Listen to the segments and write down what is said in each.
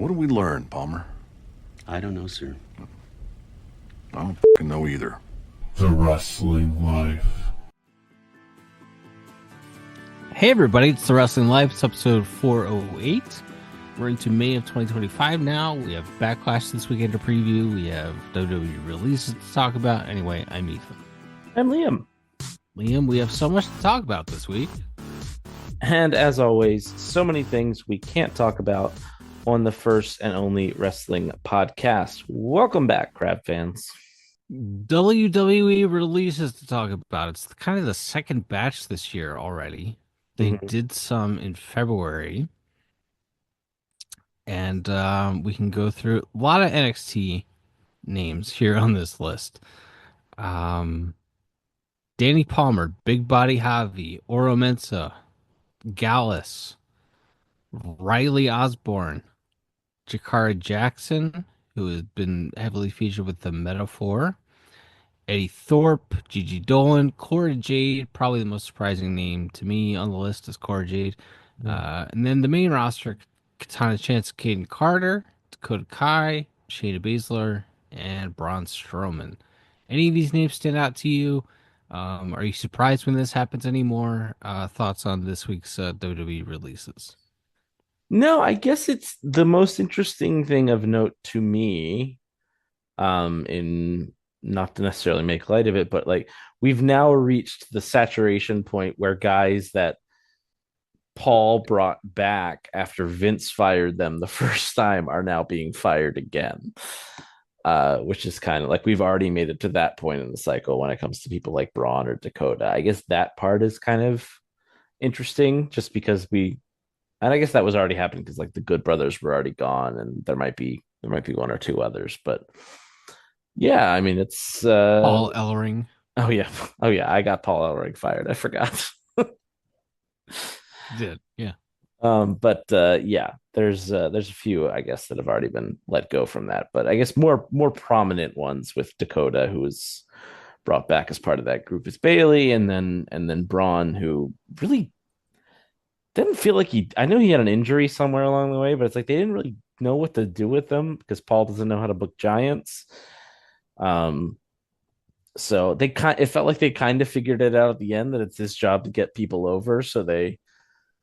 What did we learn, Palmer? I don't know, sir. I don't fucking know either. The Wrestling Life. Hey everybody, it's The Wrestling Life. It's episode 408. We're into May of 2025 now. We have Backlash this weekend to preview. We have WWE releases to talk about. Anyway, I'm Ethan. I'm Liam. Liam, we have so much to talk about this week. And as always, so many things we can't talk about on the first and only wrestling podcast. Welcome back, crab fans. WWE releases to talk about. It's kind of the second batch this year already. They did some in February. And we can go through a lot of NXT names here on this list. Danny Palmer, Big Body Javi, Oro Mensah, Gallus, Riley Osborne, Jakara Jackson, who has been heavily featured with the Metaphor, Eddie Thorpe, Gigi Dolan, Cora Jade, probably the most surprising name to me on the list is Cora Jade. And then the main roster, Katana Chance, Caden Carter, Dakota Kai, Shayna Baszler, and Braun Strowman. Any of these names stand out to you? Are you surprised when this happens anymore? Thoughts on this week's WWE releases? No, I guess it's the most interesting thing of note to me, in not to necessarily make light of it, but like we've now reached the saturation point where guys that Paul brought back after Vince fired them the first time are now being fired again. Which is kind of like we've already made it to that point in the cycle when it comes to people like Braun or Dakota. I guess that part is kind of interesting just because and I guess that was already happening because like the Good Brothers were already gone and there might be one or two others, but yeah, I mean it's Paul Ellering. Oh yeah. I got Paul Ellering fired. I forgot. Did, yeah. But yeah, there's a few I guess that have already been let go from that, but I guess more prominent ones with Dakota, who was brought back as part of that group, is Bailey, and then Braun, who really didn't feel like I know he had an injury somewhere along the way, but it's like they didn't really know what to do with them because Paul doesn't know how to book giants. So it felt like they kind of figured it out at the end that it's his job to get people over, so they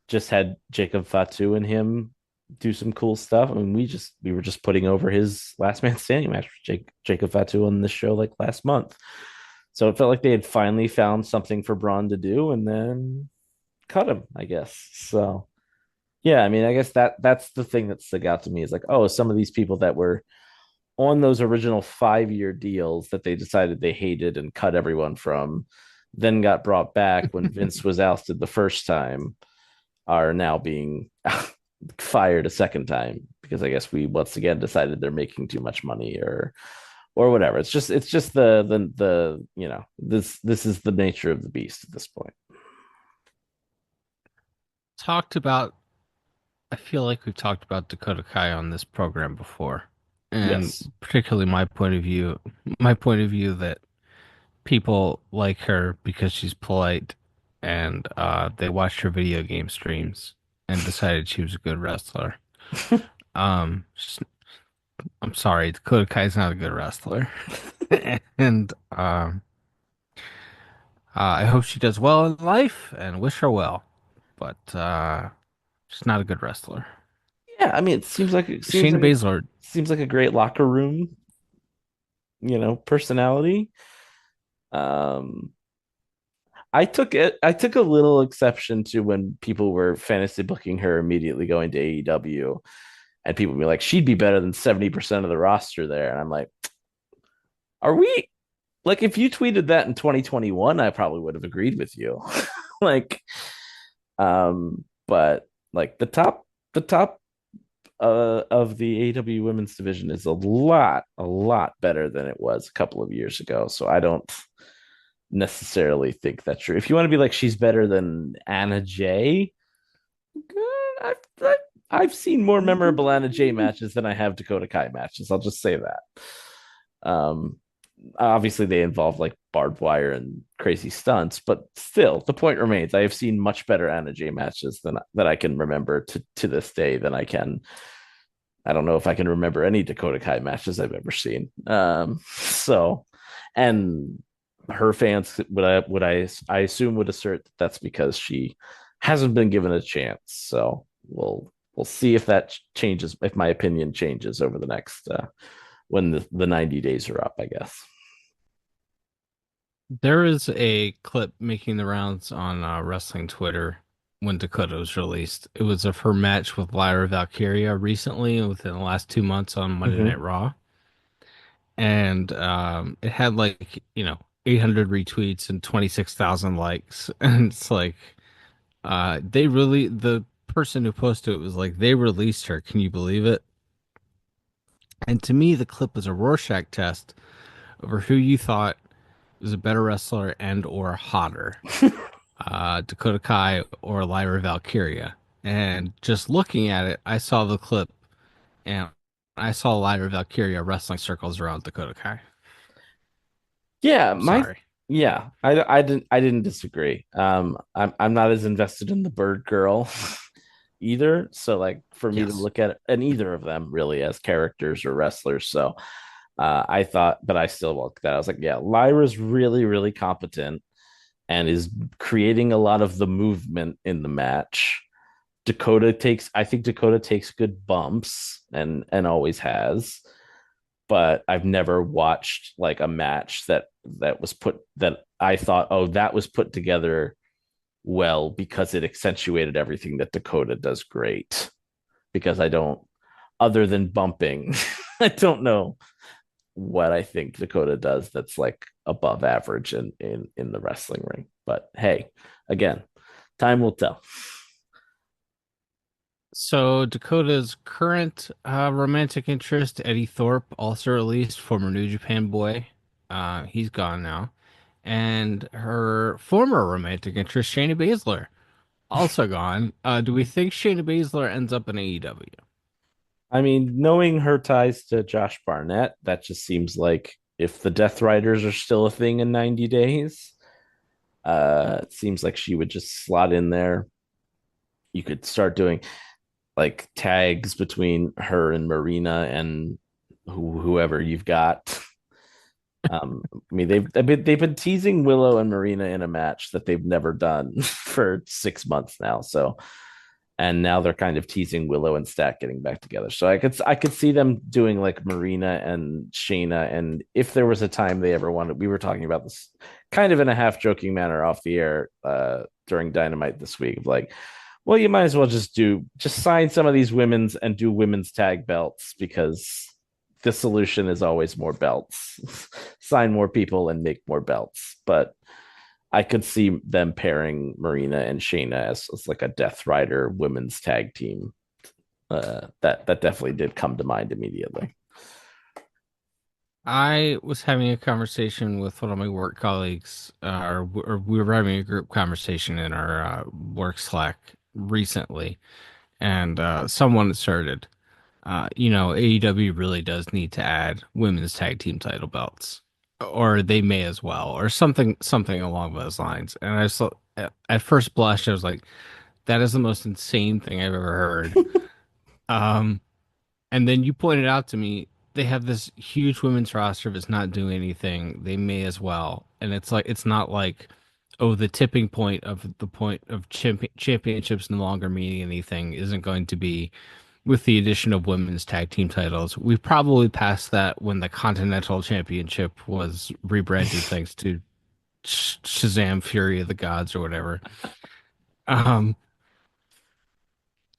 just had Jacob Fatu and him do some cool stuff. I mean, we were just putting over his last man standing match for Jacob Fatu on this show like last month. So it felt like they had finally found something for Braun to do and then cut him, I guess. So yeah, I mean, I guess that's the thing that stuck out to me is like, oh, some of these people that were on those original 5-year deals that they decided they hated and cut everyone from, then got brought back when Vince was ousted the first time, are now being fired a second time because I guess we once again decided they're making too much money or whatever. It's just the you know, this is the nature of the beast at this point. I feel like we've talked about Dakota Kai on this program before. And Yes. particularly my point of view that people like her because she's polite and they watched her video game streams and decided she was a good wrestler. I'm sorry, Dakota Kai's not a good wrestler. And I hope she does well in life and wish her well. But she's not a good wrestler. Yeah, I mean, Shayna Baszler. seems like a great locker room, personality. Um, I took a little exception to when people were fantasy booking her immediately going to AEW, and people would be like, she'd be better than 70% of the roster there, and I'm like, are we? Like, if you tweeted that in 2021, I probably would have agreed with you. Like, but like the top of the AEW women's division is a lot better than it was a couple of years ago. So I don't necessarily think that's true. If you want to be like she's better than Anna Jay, I've seen more memorable Anna Jay matches than I have Dakota Kai matches. I'll just say that. Obviously they involve like barbed wire and crazy stunts, but still the point remains I have seen much better Anna Jay matches than that I can remember to this day than I can I don't know if I can remember any Dakota Kai matches I've ever seen. So, and her fans would I assume would assert that that's because she hasn't been given a chance. So we'll see if that changes, if my opinion changes over the next when the 90 days are up, I guess. There is a clip making the rounds on wrestling Twitter when Dakota was released. It was of her match with Lyra Valkyria recently, within the last 2 months on Monday Mm-hmm. Night Raw, and it had like 800 retweets and 26,000 likes, and it's like the person who posted it was like they released her. Can you believe it? And to me, the clip was a Rorschach test over who you thought was a better wrestler and or hotter, Dakota Kai or Lyra Valkyria. And just looking at it, I saw the clip and I saw Lyra Valkyria wrestling circles around Dakota Kai. Yeah, I'm my sorry. yeah, I didn't disagree. I'm not as invested in the Bird Girl either. So like for me to Yes. look at and either of them really as characters or wrestlers. So I thought, but I still looked at that. I was like, yeah, Lyra's really, really competent and is creating a lot of the movement in the match. I think Dakota takes good bumps and always has, but I've never watched like a match that was put that I thought, oh, that was put together well because it accentuated everything that Dakota does great. Because I don't, other than bumping, I don't know what I think Dakota does that's like above average in the wrestling ring. But hey, again, time will tell. So Dakota's current romantic interest, Eddie Thorpe, also released, former New Japan boy. He's gone now. And her former romantic interest, Shayna Baszler, also gone. Do we think Shayna Baszler ends up in AEW? I mean, knowing her ties to Josh Barnett, that just seems like if the Death Riders are still a thing in 90 days, it seems like she would just slot in there. You could start doing like tags between her and Marina and whoever you've got. I mean, they've been teasing Willow and Marina in a match that they've never done for 6 months now. So, and now they're kind of teasing Willow and Stat getting back together. So I could see them doing like Marina and Shayna. And if there was a time they ever wanted, we were talking about this kind of in a half joking manner off the air during Dynamite this week, of like, well, you might as well just sign some of these women's and do women's tag belts because the solution is always more belts. Sign more people and make more belts. But I could see them pairing Marina and Shayna as like a Death Rider women's tag team. That definitely did come to mind immediately. I was having a conversation with one of my work colleagues, or we were having a group conversation in our work Slack recently, and someone started, AEW really does need to add women's tag team title belts, or they may as well, or something along those lines. And I saw at first blush, I was like, that is the most insane thing I've ever heard. Um, and then you pointed out to me they have this huge women's roster that's not doing anything. They may as well. And it's like it's not like, oh, the tipping point of championships no longer meaning anything isn't going to be with the addition of women's tag team titles. We probably passed that when the Continental Championship was rebranded thanks to Shazam Fury of the Gods or whatever. Um,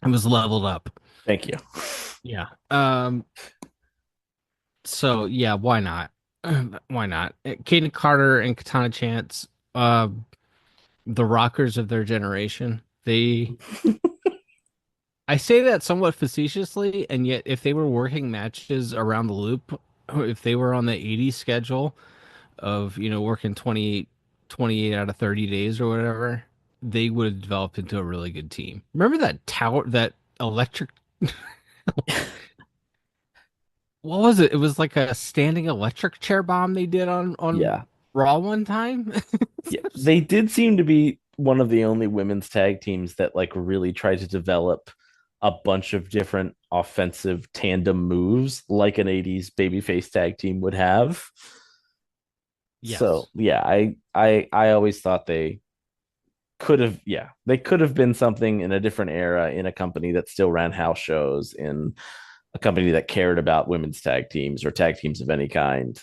it was leveled up. Thank you. Yeah. So yeah, why not? Why not? Kaden Carter and Katana Chance, the rockers of their generation. I say that somewhat facetiously, and yet if they were working matches around the loop, if they were on the 80 schedule of, working 28 out of 30 days or whatever, they would have developed into a really good team. Remember that electric, what was it? It was like a standing electric chair bomb they did on Yeah. Raw one time. Yeah. They did seem to be one of the only women's tag teams that like really tried to develop a bunch of different offensive tandem moves like an 80s babyface tag team would have. So Yes. yeah, I always thought they could have been something in a different era in a company that still ran house shows, in a company that cared about women's tag teams or tag teams of any kind.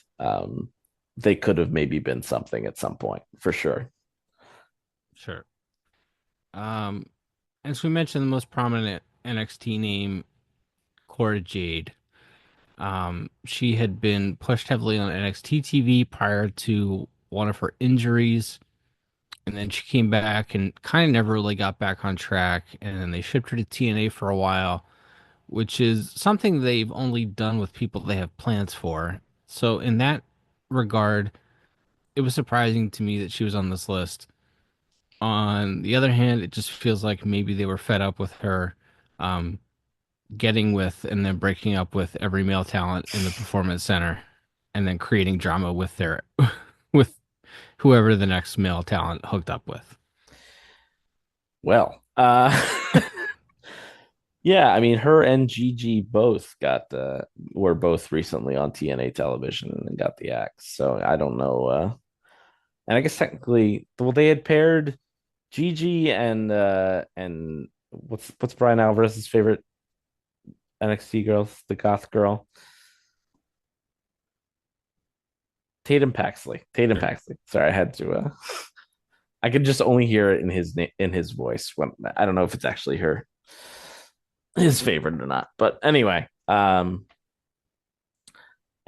They could have maybe been something at some point for sure. Sure. Um, as we mentioned, the most prominent NXT name, Cora Jade. She had been pushed heavily on NXT TV prior to one of her injuries, and then she came back and kind of never really got back on track. And then they shipped her to TNA for a while, which is something they've only done with people they have plans for. So in that regard, it was surprising to me that she was on this list. On the other hand, it just feels like maybe they were fed up with her um, getting with and then breaking up with every male talent in the performance center and then creating drama with their with whoever the next male talent hooked up with. Well, yeah, I mean, her and Gigi both got were both recently on TNA television and got the axe. So I don't know. And I guess technically, well, they had paired Gigi and what's Brian Alvarez's favorite NXT girl, the goth girl, Tatum Paxley. Tatum Sure. Paxley. Sorry, I had to. I could just only hear it in his voice. When I don't know if it's actually his favorite or not. But anyway, and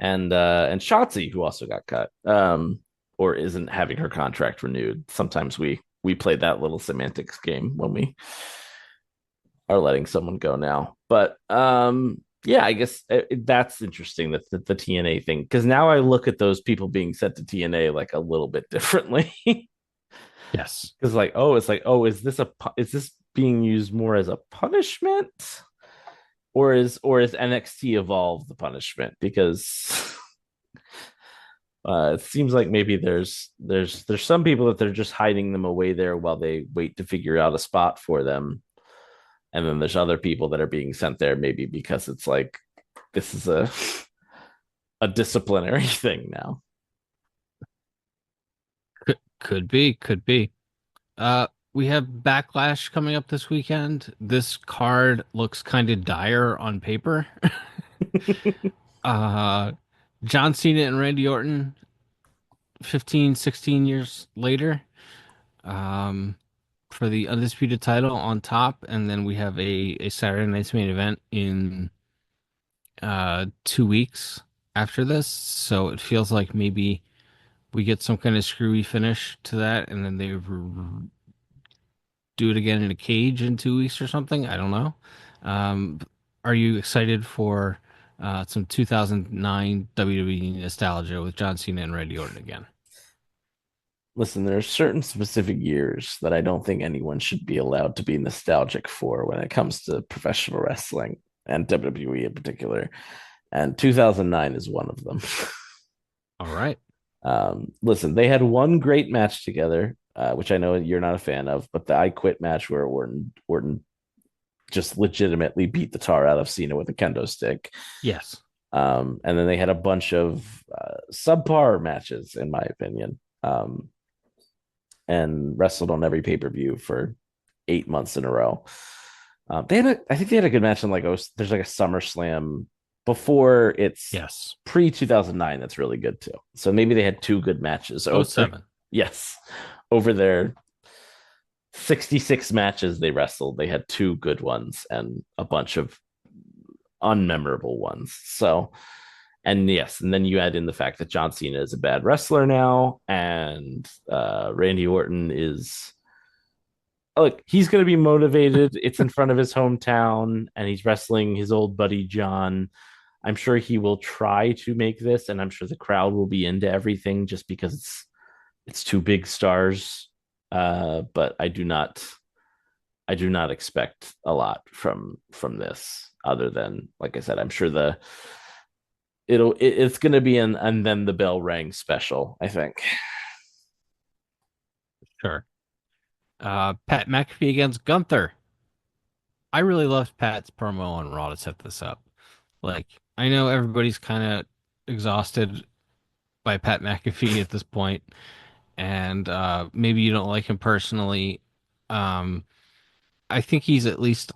Shotzi, who also got cut, or isn't having her contract renewed. Sometimes we play that little semantics game when we are letting someone go now. But yeah, I guess that's interesting, that the TNA thing, because now I look at those people being sent to TNA like a little bit differently. Yes. Because it's like, oh, is this being used more as a punishment, or is NXT Evolve the punishment? Because it seems like maybe there's some people that they're just hiding them away there while they wait to figure out a spot for them, and then there's other people that are being sent there maybe because it's like this is a disciplinary thing now. Could be, could be. We have Backlash coming up this weekend. This card looks kind of dire on paper. uh John Cena and Randy Orton 15, 16 years later. Um for the undisputed title on top, and then we have a Saturday night's main event in 2 weeks after this. So it feels like maybe we get some kind of screwy finish to that, and then they do it again in a cage in 2 weeks or something. I don't know. Um, are you excited for some 2009 WWE nostalgia with John Cena and Randy Orton again? Listen, there are certain specific years that I don't think anyone should be allowed to be nostalgic for when it comes to professional wrestling and WWE in particular. And 2009 is one of them. All right. Listen, they had one great match together, which I know you're not a fan of, but the I Quit match where Orton just legitimately beat the tar out of Cena with a kendo stick. Yes. And then they had a bunch of subpar matches, in my opinion, and wrestled on every pay per view for 8 months in a row. I think they had a good match in there's like a SummerSlam before, it's Yes. pre 2009. That's really good too. So maybe they had two good matches Oh over. seven. Yes, over their 66 matches they wrestled, they had two good ones and a bunch of unmemorable ones. So, and yes, and then you add in the fact that John Cena is a bad wrestler now, and Randy Orton is, look, he's going to be motivated. It's in front of his hometown, and he's wrestling his old buddy John. I'm sure he will try to make this, and I'm sure the crowd will be into everything just because it's two big stars. But I do not expect a lot from this, other than, like I said, I'm sure it's going to be an and then the bell rang special, I think. Sure. Pat McAfee against Gunther. I really loved Pat's promo on Raw to set this up. Like, I know everybody's kind of exhausted by Pat McAfee at this point, and maybe you don't like him personally. Um, I think he's at least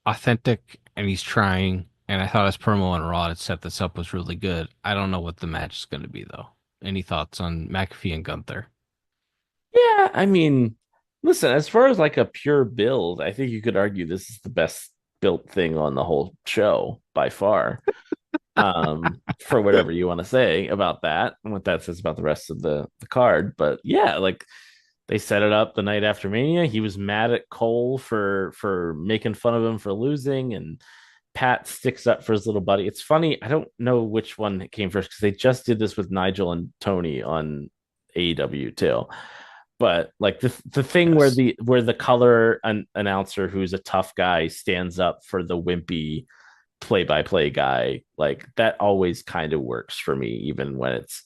authentic and he's trying. And I thought his promo on Raw to set this up was really good. I don't know what the match is going to be though. Any thoughts on McAfee and Gunther? Yeah, I mean, listen, as far as like a pure build, I think you could argue this is the best built thing on the whole show by far. For whatever you want to say about that and what that says about the rest of the card. But yeah, like they set it up the night after Mania. He was mad at Cole for making fun of him for losing, and Pat sticks up for his little buddy. It's funny. I don't know which one came first because they just did this with Nigel and Tony on AEW too. But like the thing Yes. where the color announcer who's a tough guy stands up for the wimpy play-by-play guy, like that always kind of works for me, even when it's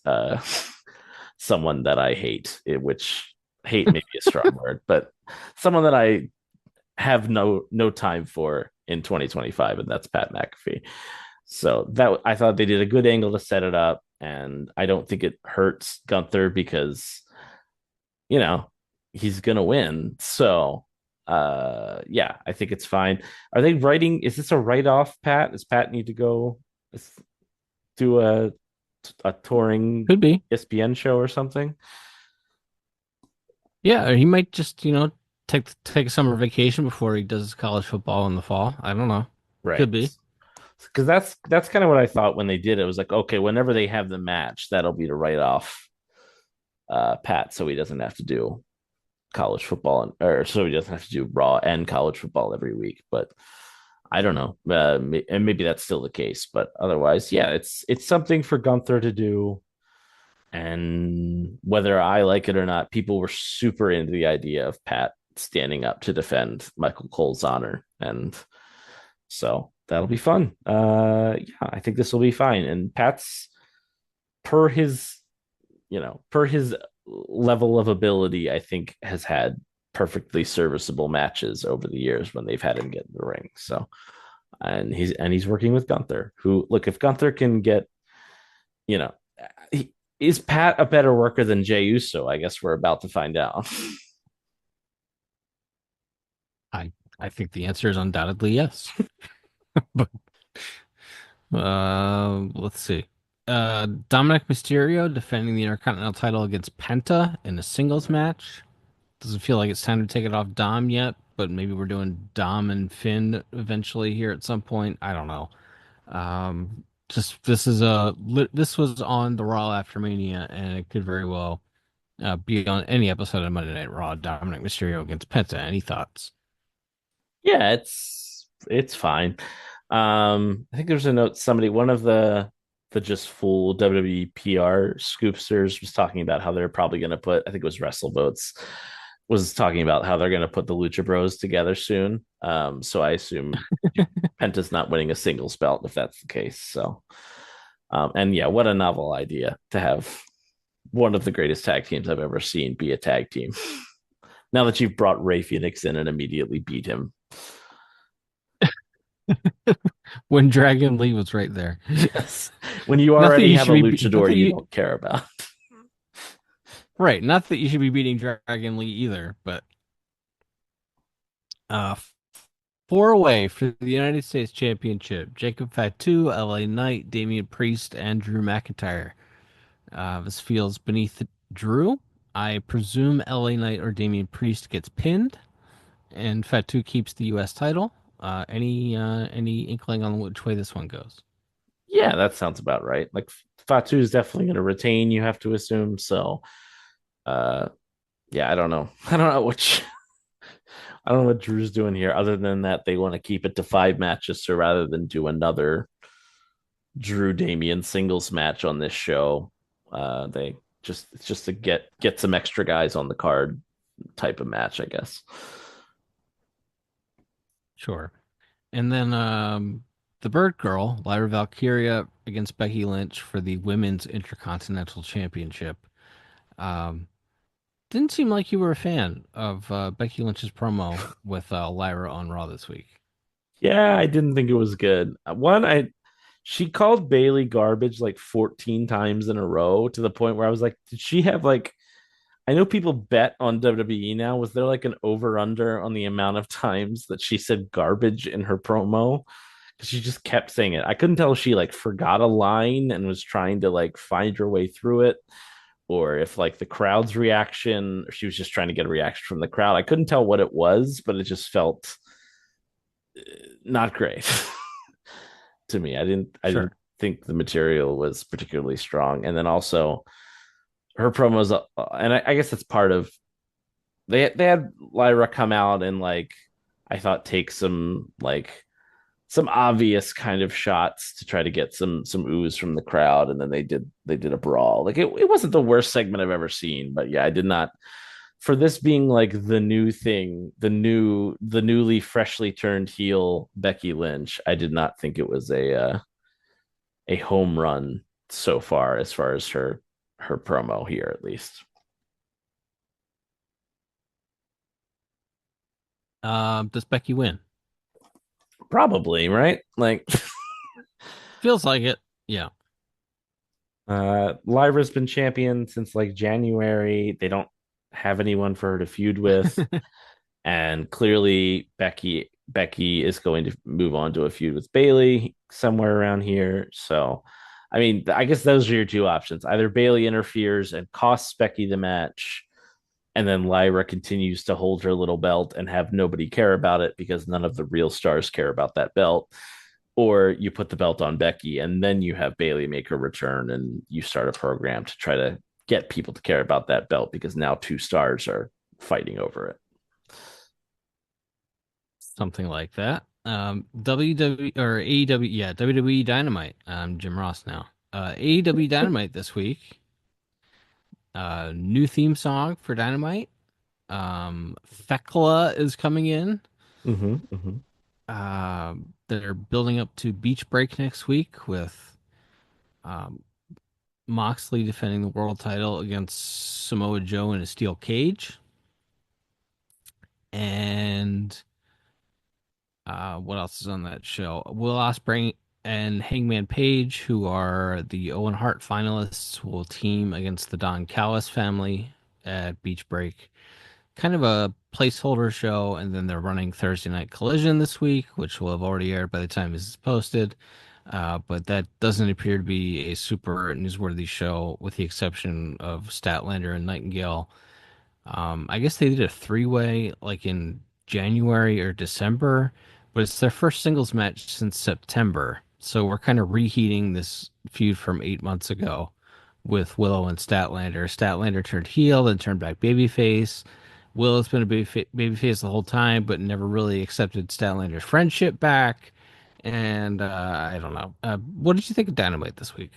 someone that I hate, which hate may be a strong word, but someone that I have no time for in 2025, and that's Pat McAfee. So that I thought they did a good angle to set it up, and I don't think it hurts Gunther because you know he's gonna win. So yeah, I think it's fine. Are they writing? Is this a write-off, Pat? Does Pat need to go do a touring Could be. ESPN show or something? Yeah, or he might just, take a summer vacation before he does his college football in the fall. I don't know. Right. Could be. Because that's kind of what I thought when they did it. It was like, okay, whenever they have the match, that'll be to write off Pat, so he doesn't have to do college football or so he doesn't have to do Raw and college football every week. But I don't know, and maybe that's still the case. But otherwise, yeah, it's something for Gunther to do. And whether I like it or not, people were super into the idea of Pat standing up to defend Michael Cole's honor, and so that'll be fun. Yeah, I think this will be fine. And Pat's per his, per his level of ability, I think has had perfectly serviceable matches over the years when they've had him get in the ring. So, and he's working with Gunther, who look if Gunther can get, you know, he, is Pat a better worker than Jey Uso? I guess we're about to find out. I think the answer is undoubtedly yes. But let's see. Dominic Mysterio defending the Intercontinental title against Penta in a singles match. Doesn't feel like it's time to take it off Dom yet, but maybe we're doing Dom and Finn eventually here at some point. I don't know. Just this was on the Raw after Mania, and it could very well be on any episode of Monday Night Raw. Dominic Mysterio against Penta. Any thoughts? Yeah, it's fine. I think there's a note. One of the just full WWE PR scoopsters was talking about how they're probably going to put. I think it was WrestleBoats was talking about how they're going to put the Lucha Bros together soon. So I assume Penta's not winning a singles belt if that's the case. So, and yeah, what a novel idea to have one of the greatest tag teams I've ever seen be a tag team. Now that you've brought Ray Phoenix in and immediately beat him. When Dragon Lee was right there. Yes. When you Not that already you have a should be luchador you don't care about. right. Not that you should be beating Dragon Lee either, but uh, four away for the United States Championship: Jacob Fatu, LA Knight, Damian Priest, and Drew McIntyre. This feels beneath Drew. I presume LA Knight or Damian Priest gets pinned, and Fatu keeps the U.S. title. Any inkling on which way this one goes? Yeah, that sounds about right. Like Fatu is definitely going to retain, you have to assume. So, uh, yeah, I don't know. I don't know which. I don't know what Drew's doing here, other than that they want to keep it to 5 matches, so rather than do another Drew Damian singles match on this show, they it's just to get some extra guys on the card type of match, I guess. Sure. And then the Bird Girl, Lyra Valkyria against Becky Lynch for the Women's Intercontinental Championship. Um, didn't seem like you were a fan of Becky Lynch's promo with Lyra on Raw this week. Yeah, I didn't think it was good. One, I she called Bailey garbage like 14 times in a row to the point where I was like, did she have like I know people bet on WWE now. Was there like an over under on the amount of times that she said garbage in her promo? Because she just kept saying it. I couldn't tell if she like forgot a line and was trying to like find her way through it, or if like the crowd's reaction, or she was just trying to get a reaction from the crowd. I couldn't tell what it was, but it just felt not great to me. I didn't Sure. think the material was particularly strong. And then also her promos, and I guess that's part of they had Lyra come out and like I thought take some obvious kind of shots to try to get some ooze from the crowd, and then they did a brawl. Like it wasn't the worst segment I've ever seen, but yeah, I did not for this being like the new thing, the newly freshly turned heel Becky Lynch. I did not think it was a home run so far as her promo here at least. Does Becky win? Probably, right? Like Feels like it. Yeah. Lyra's been champion since like January. They don't have anyone for her to feud with. And clearly Becky is going to move on to a feud with Bailey somewhere around here. So I mean, I guess those are your two options. Either Bailey interferes and costs Becky the match, and then Lyra continues to hold her little belt and have nobody care about it because none of the real stars care about that belt, or you put the belt on Becky and then you have Bailey make her return and you start a program to try to get people to care about that belt because now two stars are fighting over it. Something like that. WWE or AEW, yeah, WWE Dynamite. Jim Ross now. AEW Dynamite this week. New theme song for Dynamite. Thekla is coming in. Mm-hmm, mm-hmm. They're building up to Beach Break next week with um, Moxley defending the world title against Samoa Joe in a steel cage. And what else is on that show? Will Ospreay and Hangman Page, who are the Owen Hart finalists, will team against the Don Callis family at Beach Break. Kind of a placeholder show, and then they're running Thursday Night Collision this week, which will have already aired by the time this is posted. But that doesn't appear to be a super newsworthy show, with the exception of Statlander and Nightingale. I guess they did a three-way like in January or December, but it's their first singles match since September. So we're kind of reheating this feud from 8 months ago with Willow and Statlander. Statlander turned heel, then turned back babyface. Willow's been a babyface the whole time, but never really accepted Statlander's friendship back. And I don't know. What did you think of Dynamite this week?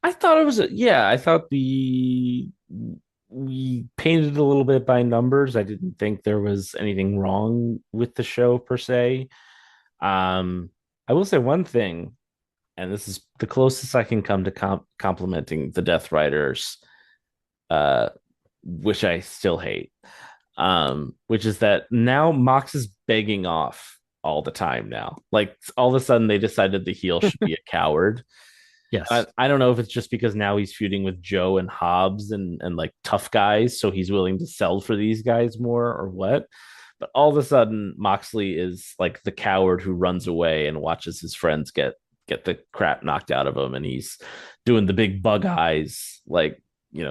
I thought it was yeah, I thought the we painted a little bit by numbers. I didn't think there was anything wrong with the show per se. I will say one thing, and this is the closest I can come to complimenting the Death Riders, uh, which I still hate. Which is that now Mox is begging off all the time now. Like all of a sudden they decided the heel should be a coward. Yes. I don't know if it's just because now he's feuding with Joe and Hobbs and like tough guys, so he's willing to sell for these guys more or what. But all of a sudden, Moxley is like the coward who runs away and watches his friends get the crap knocked out of him, and he's doing the big bug eyes, like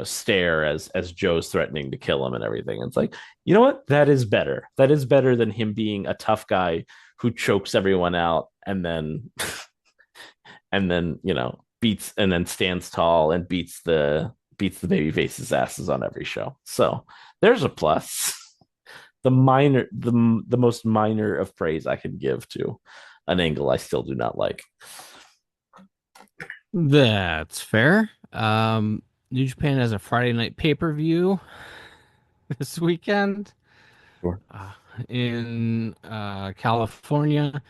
stare as Joe's threatening to kill him and everything. And it's like, you know what? That is better. That is better than him being a tough guy who chokes everyone out and then and then beats and then stands tall and beats the baby faces asses on every show. So there's a plus. The most minor of praise I can give to an angle I still do not like. That's fair. New Japan has a Friday night pay-per-view this weekend Sure. uh, in California.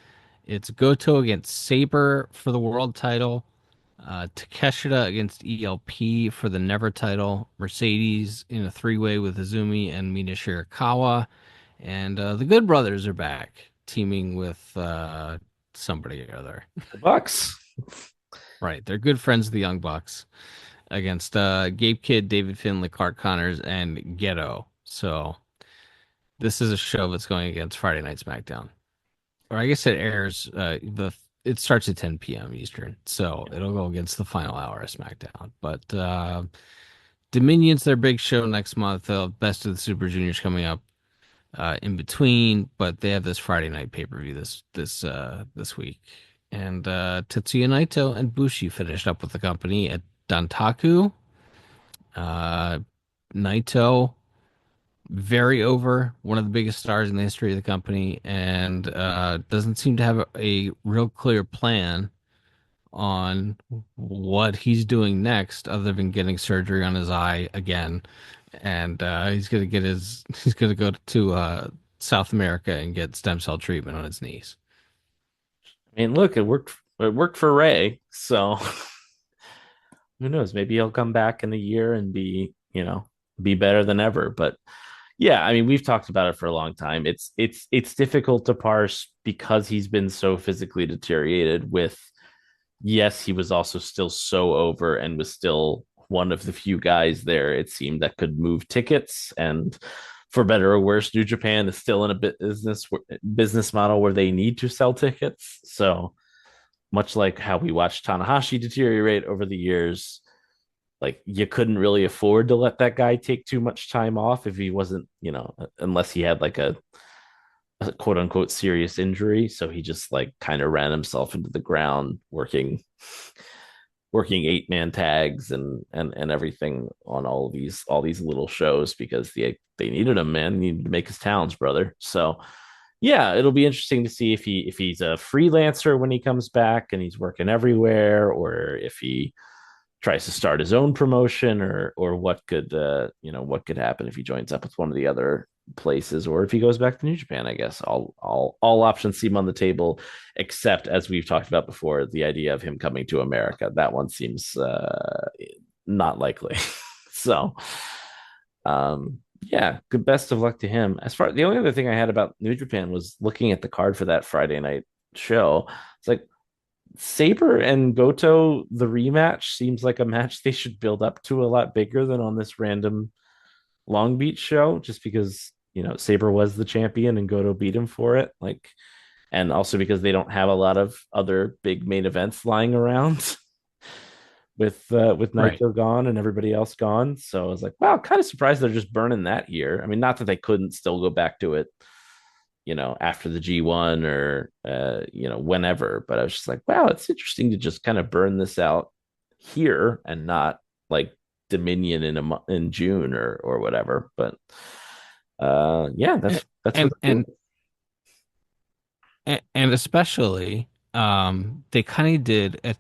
It's Goto against Sabre for the world title. Takeshita against ELP for the Never title. Mercedes in a three-way with Azumi and Mina Shirakawa. And the Good Brothers are back. teaming with somebody or other. The Bucks. Right. They're good friends of the Young Bucks against Gabe Kidd, David Finlay, Clark Connors, and Ghetto. So this is a show that's going against Friday Night SmackDown. Or I guess it airs it starts at 10 p.m. Eastern. So it'll go against the final hour of SmackDown. But Dominion's their big show next month. Best of the Super Juniors coming up in between, but they have this Friday night pay-per-view this week. And Tetsuya Naito and Bushi finished up with the company at Dantaku. Uh, Naito, very over, one of the biggest stars in the history of the company, and doesn't seem to have a real clear plan on what he's doing next, other than getting surgery on his eye again. And he's gonna go to South America and get stem cell treatment on his knees. I mean, look, it worked. It worked for Ray, so who knows? Maybe he'll come back in a year and be better than ever. But yeah, I mean, we've talked about it for a long time. It's difficult to parse because he's been so physically deteriorated. With yes, he was also still so over and was still one of the few guys there, it seemed, that could move tickets. And for better or worse, New Japan is still in a business model where they need to sell tickets. So much like how we watched Tanahashi deteriorate over the years, like you couldn't really afford to let that guy take too much time off if he wasn't, unless he had like a quote unquote serious injury. So he just like kind of ran himself into the ground working 8-man tags and everything on all these little shows because they needed him, man. He needed to make his talents, brother. So yeah, it'll be interesting to see if he's a freelancer when he comes back and he's working everywhere, or if he tries to start his own promotion, or what could happen if he joins up with one of the other places, or if he goes back to New Japan. I guess all options seem on the table, except, as we've talked about before, the idea of him coming to America. That one seems not likely. So yeah, good, best of luck to him. As far, the only other thing I had about New Japan was looking at the card for that Friday night show. It's like Saber and Goto, the rematch seems like a match they should build up to a lot bigger than on this random Long Beach show, just because Saber was the champion and Goto beat him for it. Like, and also because they don't have a lot of other big main events lying around with Right. Naito gone and everybody else gone. So I was like, wow, kind of surprised they're just burning that year. I mean, not that they couldn't still go back to it, after the G1 or whenever, but I was just like, wow, it's interesting to just kind of burn this out here and not like Dominion in June or whatever. But yeah, that's and what's and cool. and especially they kind of did at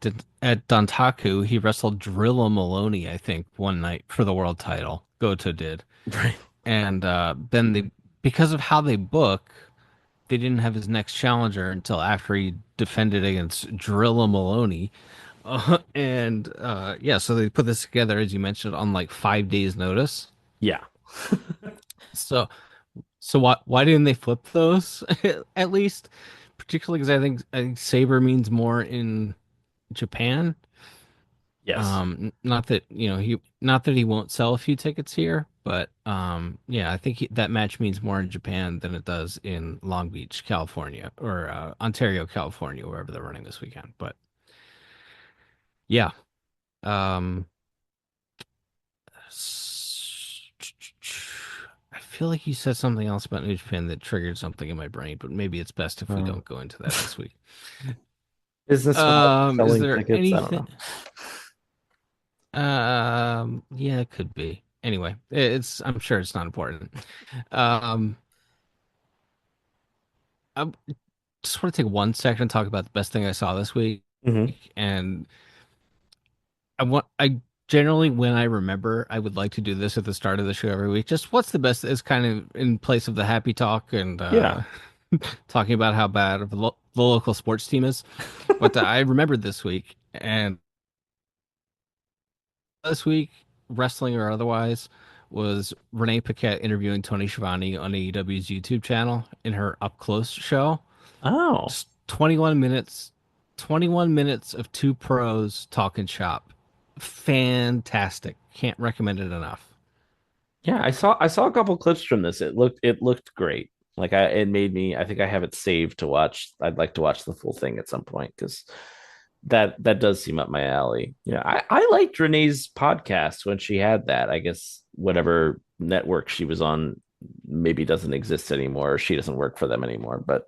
Dantaku. He wrestled Drilla Maloney, I think, one night for the world title. Goto did, Right. and then they, because of how they book, they didn't have his next challenger until after he defended against Drilla Maloney. And yeah, so they put this together, as you mentioned, on like 5 days' notice. Yeah. So why didn't they flip those at least? Particularly because I think Saber means more in Japan. Yes. Not that not that he won't sell a few tickets here, but yeah, I think that match means more in Japan than it does in Long Beach, California, or Ontario, California, wherever they're running this weekend. But yeah, um, I feel like you said something else about New Japan that triggered something in my brain, but maybe it's best if we Uh, don't go into that this week. Business wise, Is selling there tickets. I don't anything? know. Yeah, it could be. Anyway, I'm sure it's not important. Um, I just want to take 1 second and talk about the best thing I saw this week. Mhm. And I generally, when I remember, I would like to do this at the start of the show every week. Just what's the best is kind of in place of the happy talk and Yeah. talking about how bad of the local sports team is. But I remembered this week, and this week, wrestling or otherwise, was Renee Paquette interviewing Tony Schiavone on AEW's YouTube channel in her Up Close show. Oh, Just 21 minutes, 21 minutes of two pros talking shop. Fantastic. Can't recommend it enough. yeah, I saw a couple clips from this. It looked great. Like it made me. I think I have it saved to watch. I'd like to watch the full thing at some point because that does seem up my alley. Yeah, I liked Renee's podcast when she had that. I guess whatever network she was on maybe doesn't exist anymore. Or she doesn't work for them anymore. But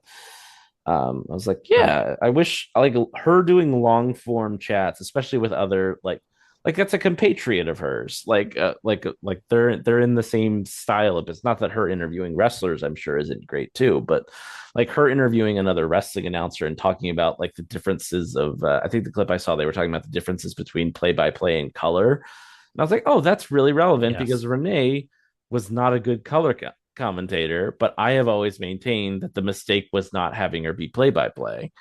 I was like, yeah, I wish like her doing long form chats, especially with other like that's a compatriot of hers. Like they're in the same style of it's not that her interviewing wrestlers, I'm sure, isn't great too, but like her interviewing another wrestling announcer and talking about like the differences of I think the clip I saw they were talking about the differences between play by play and color. And I was like, oh, that's really relevant Yes. because Renee was not a good commentator, but I have always maintained that the mistake was not having her be play by play.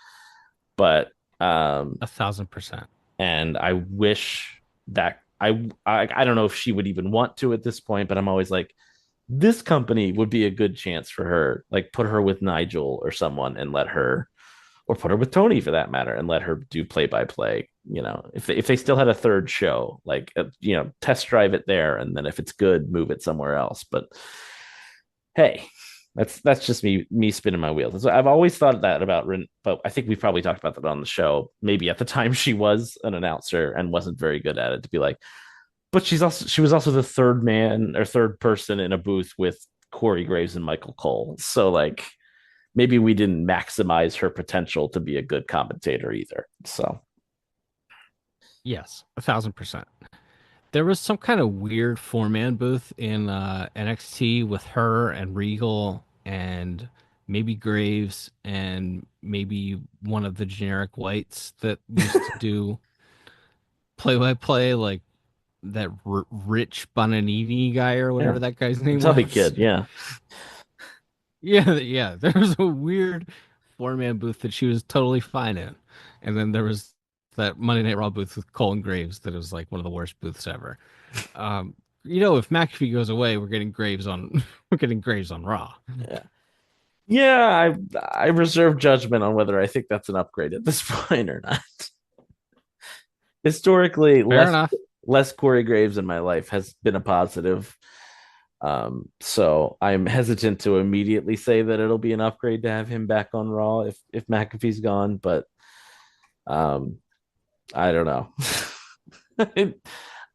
But 1,000%. and I wish that I don't know if she would even want to at this point, but I'm always like, this company would be a good chance for her. Like put her with Nigel or someone and let her, or put her with Tony for that matter, and let her do play by play. You know, if they still had a third show, like test drive it there, and then if it's good, move it somewhere else. But hey, that's just me spinning my wheels. So I've always thought that about Ren, but I think we've probably talked about that on the show. Maybe at the time she was an announcer and wasn't very good at it. To be like, but she was also the third man or third person in a booth with Corey Graves and Michael Cole. So like maybe we didn't maximize her potential to be a good commentator either. So Yes, 1,000%. There was some kind of weird four-man booth in NXT with her and Regal and maybe Graves and maybe one of the generic whites that used to do play-by-play, like that Rich Bonanini guy or yeah, whatever that guy's name Tubby was. Kid, yeah. Yeah. There was a weird four-man booth that she was totally fine in, and then there was that Monday Night Raw booth with Cole and Graves that was like one of the worst booths ever. If McAfee goes away, we're getting Graves on we're getting Graves on Raw. Yeah. Yeah, I reserve judgment on whether I think that's an upgrade at this point or not. Historically, Fair enough. less Corey Graves in my life has been a positive. So I'm hesitant to immediately say that it'll be an upgrade to have him back on Raw if McAfee's gone, but I don't know.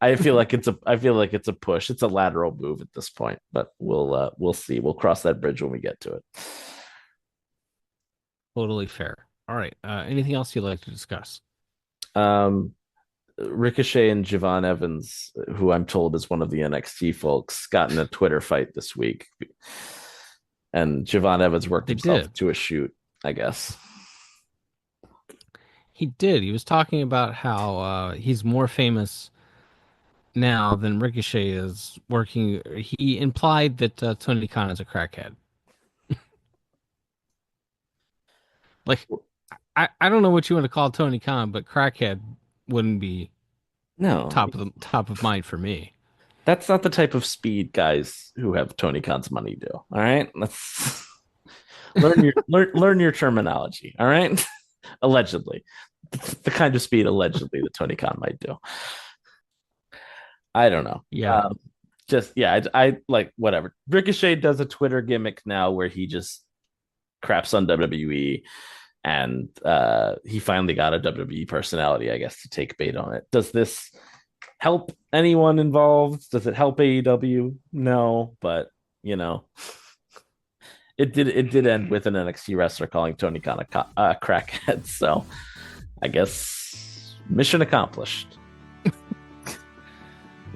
I feel like it's a push. It's a lateral move at this point, but we'll see. We'll cross that bridge when we get to it. Totally fair. All right. Anything else you'd like to discuss? Ricochet and Javon Evans, who I'm told is one of the NXT folks, got in a Twitter fight this week, and Javon Evans worked himself to a shoot, I guess. He did. He was talking about how he's more famous now than Ricochet is working. He implied that Tony Khan is a crackhead. Like, I don't know what you want to call Tony Khan, but crackhead wouldn't be No, top of mind for me. that's not the type of speed guys who have Tony Khan's money do. All right, let's learn your terminology. All right, allegedly, the kind of speed allegedly that Tony Khan might do. I don't know. Yeah. I like whatever. Ricochet does a Twitter gimmick now where he just craps on WWE, and he finally got a WWE personality, I guess, to take bait on it. Does this help anyone involved? Does it help AEW? No, but it did end with an NXT wrestler calling Tony Khan a crackhead. So I guess mission accomplished.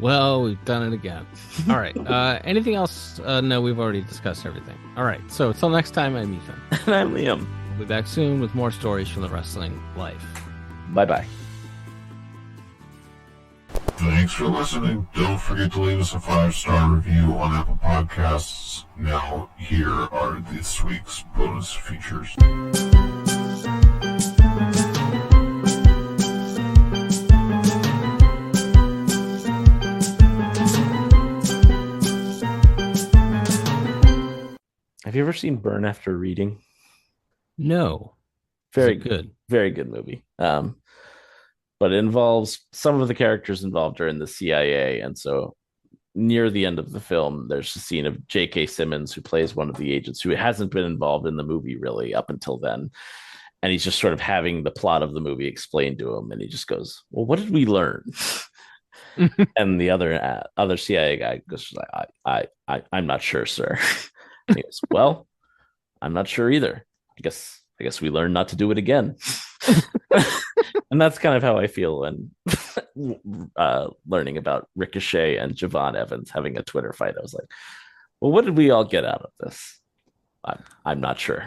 Well, we've done it again. All right. Anything else? No, we've already discussed everything. All right. So until next time, I'm Ethan. And I'm Liam. We'll be back soon with more stories from the wrestling life. Bye-bye. Thanks for listening. Don't forget to leave us a 5-star review on Apple Podcasts. Now, here are this week's bonus features. Have you ever seen Burn After Reading? No. Is it Very, good? very good movie. But it involves some of the characters involved are in the CIA, and so near the end of the film, there's a scene of J.K. Simmons, who plays one of the agents who hasn't been involved in the movie really up until then. And he's just sort of having the plot of the movie explained to him. And he just goes, well, what did we learn? And the other CIA guy goes, like, I'm not sure, sir. And he goes, well, I'm not sure either. I guess we learned not to do it again. And that's kind of how I feel when learning about Ricochet and Javon Evans having a Twitter fight. I was like, well, what did we all get out of this? I'm not sure.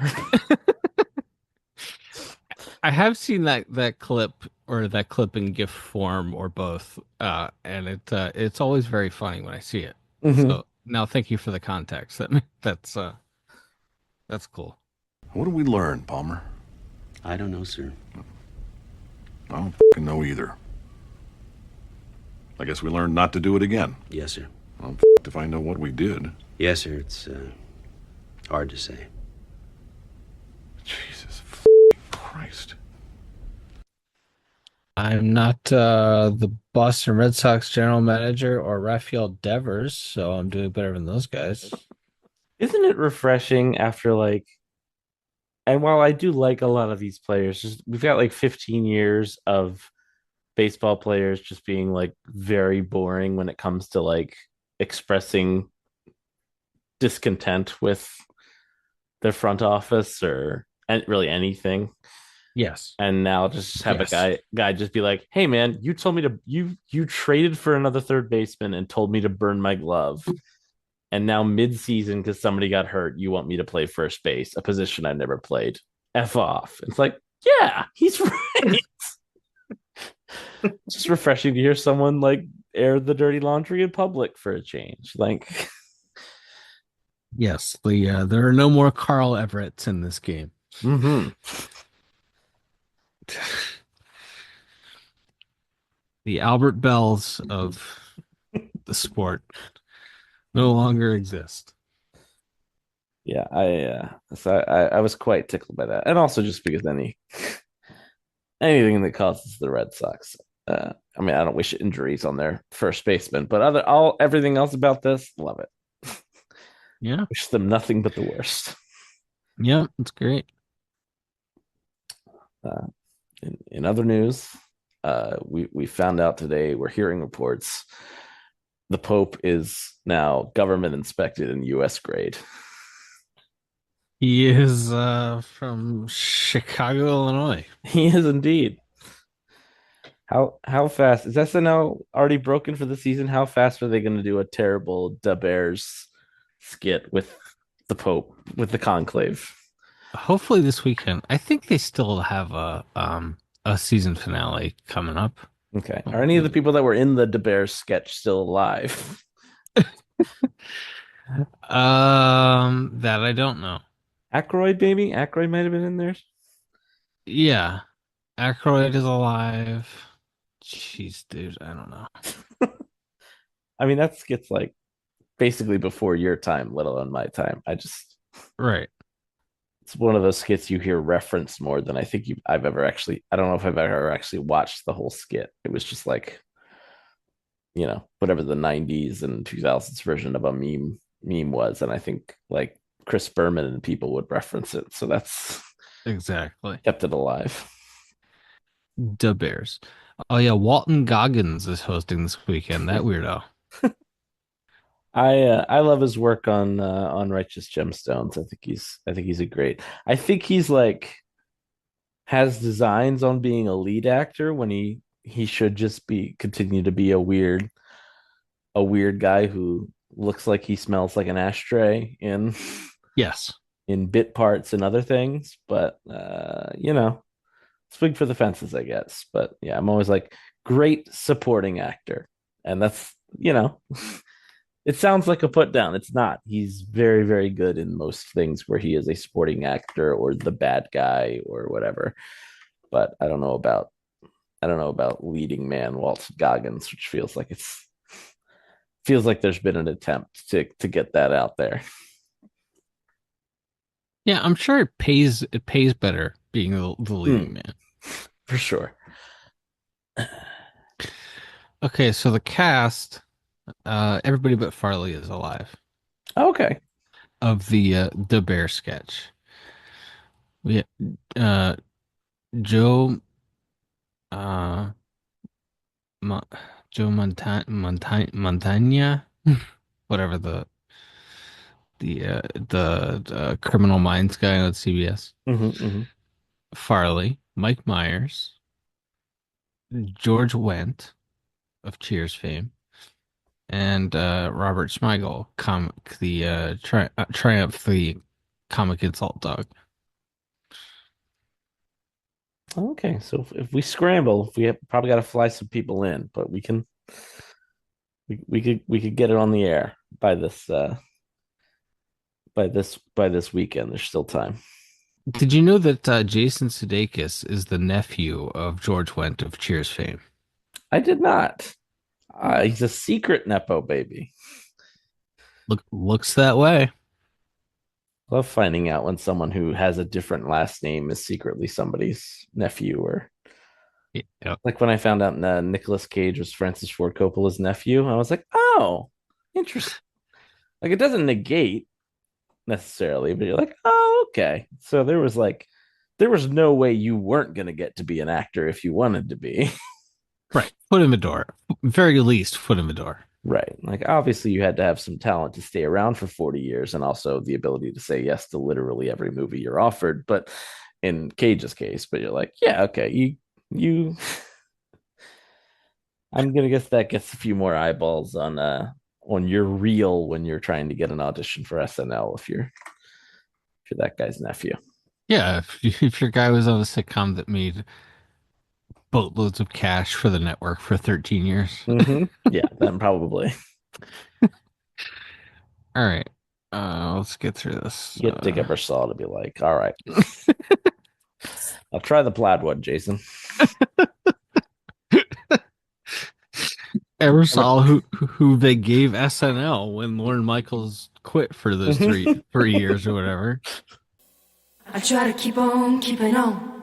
I have seen that clip or that clip in GIF form or both, and it's always very funny when I see it. Mhm. So now, thank you for the context. That's cool. What did we learn, Palmer? I don't know, sir. I don't know either. I guess we learned not to do it again. Yes, sir. Well, if I know what we did. Yes, sir. It's hard to say. Jesus Christ. I'm not the Boston Red Sox general manager or Rafael Devers, so I'm doing better than those guys. Isn't it refreshing after and while I do like a lot of these players, we've got like 15 years of baseball players just being like very boring when it comes to like expressing discontent with their front office or and really anything. Yes. And now just have Yes. a guy just be like, hey man, you told me to you traded for another third baseman and told me to burn my glove. And now mid-season, because somebody got hurt, you want me to play first base, a position I've never played. F off. It's like, yeah, he's right. It's just refreshing to hear someone like air the dirty laundry in public for a change. Like, Yes, there are no more Carl Everetts in this game. mm-hmm. The Albert Bells of the sport no longer exist. Yeah, I was quite tickled by that, and also just because anything that causes the Red Sox. I mean, I don't wish injuries on their first baseman, but everything else about this, love it. Yeah, Wish them nothing but the worst. yeah, it's great. In other news, we found out today. We're hearing reports. The Pope is now government inspected in U.S. grade. He is from Chicago, Illinois. He is indeed. How fast is SNL already broken for the season? How fast are they going to do a terrible Da Bears skit with the Pope with the conclave? Hopefully this weekend. I think they still have a season finale coming up. Okay. Are any of the people that were in the Da Bears sketch still alive? That I don't know. Aykroyd, maybe? Aykroyd might have been in there. Yeah, Aykroyd is alive. Jeez, dude, I don't know. I mean, that skit's like basically before your time, let alone my time. Right. It's one of those skits you hear referenced more than I think I've ever actually. I don't know if I've ever actually watched the whole skit. It was just like, whatever the 90s and 2000s version of a meme was, and I think like Chris Berman and people would reference it. So that's Exactly. kept it alive. Da Bears. Oh yeah, Walton Goggins is hosting this weekend. That weirdo. I love his work on Righteous Gemstones. I think he's a great. I think he's like has designs on being a lead actor when he should just continue to be a weird guy who looks like he smells like an ashtray Yes. in bit parts and other things. But swing for the fences, I guess. But yeah, I'm always like great supporting actor, and that's it sounds like a put down. It's not. He's very, very good in most things where he is a supporting actor or the bad guy or whatever. But I don't know about leading man Walt Goggins, which feels like there's been an attempt to get that out there. Yeah, I'm sure it pays better being the leading man. For sure. Okay, so the cast, everybody but Farley is alive Okay. of the bear sketch. We uh Joe uh Mo- Joe Montana, whatever the Criminal Minds guy on CBS. Hmm. Farley, Mike Myers, George Wendt of Cheers fame, and Robert Smigel, comic the Triumph the comic insult dog. Okay, so if we scramble, if we have, probably got to fly some people in, but we could get it on the air by this weekend. There's still time. Did you know that Jason Sudeikis is the nephew of George Wendt of Cheers fame? I did not. He's a secret nepo baby. Looks that way. Love finding out when someone who has a different last name is secretly somebody's nephew, or Yeah. like when I found out Nicolas Cage was Francis Ford Coppola's nephew. I was like, oh, interesting. Like it doesn't negate necessarily, but you're like, oh, okay. So there was no way you weren't gonna get to be an actor if you wanted to be. Right. Foot in the door. Very least, foot in the door. Right. Like obviously you had to have some talent to stay around for 40 years and also the ability to say yes to literally every movie you're offered. But in Cage's case, but you're like, yeah, okay, you I'm gonna guess that gets a few more eyeballs on your reel when you're trying to get an audition for SNL if you're that guy's nephew. Yeah, if your guy was on a sitcom that made boatloads of cash for the network for 13 years. Mm-hmm. Yeah, then probably. All right. Let's get through this. Get Dick Ebersol to be like, all right, I'll try the plaid one, Jason. Ebersol, who they gave SNL when Lorne Michaels quit for those 3 years or whatever. I try to keep on keeping on.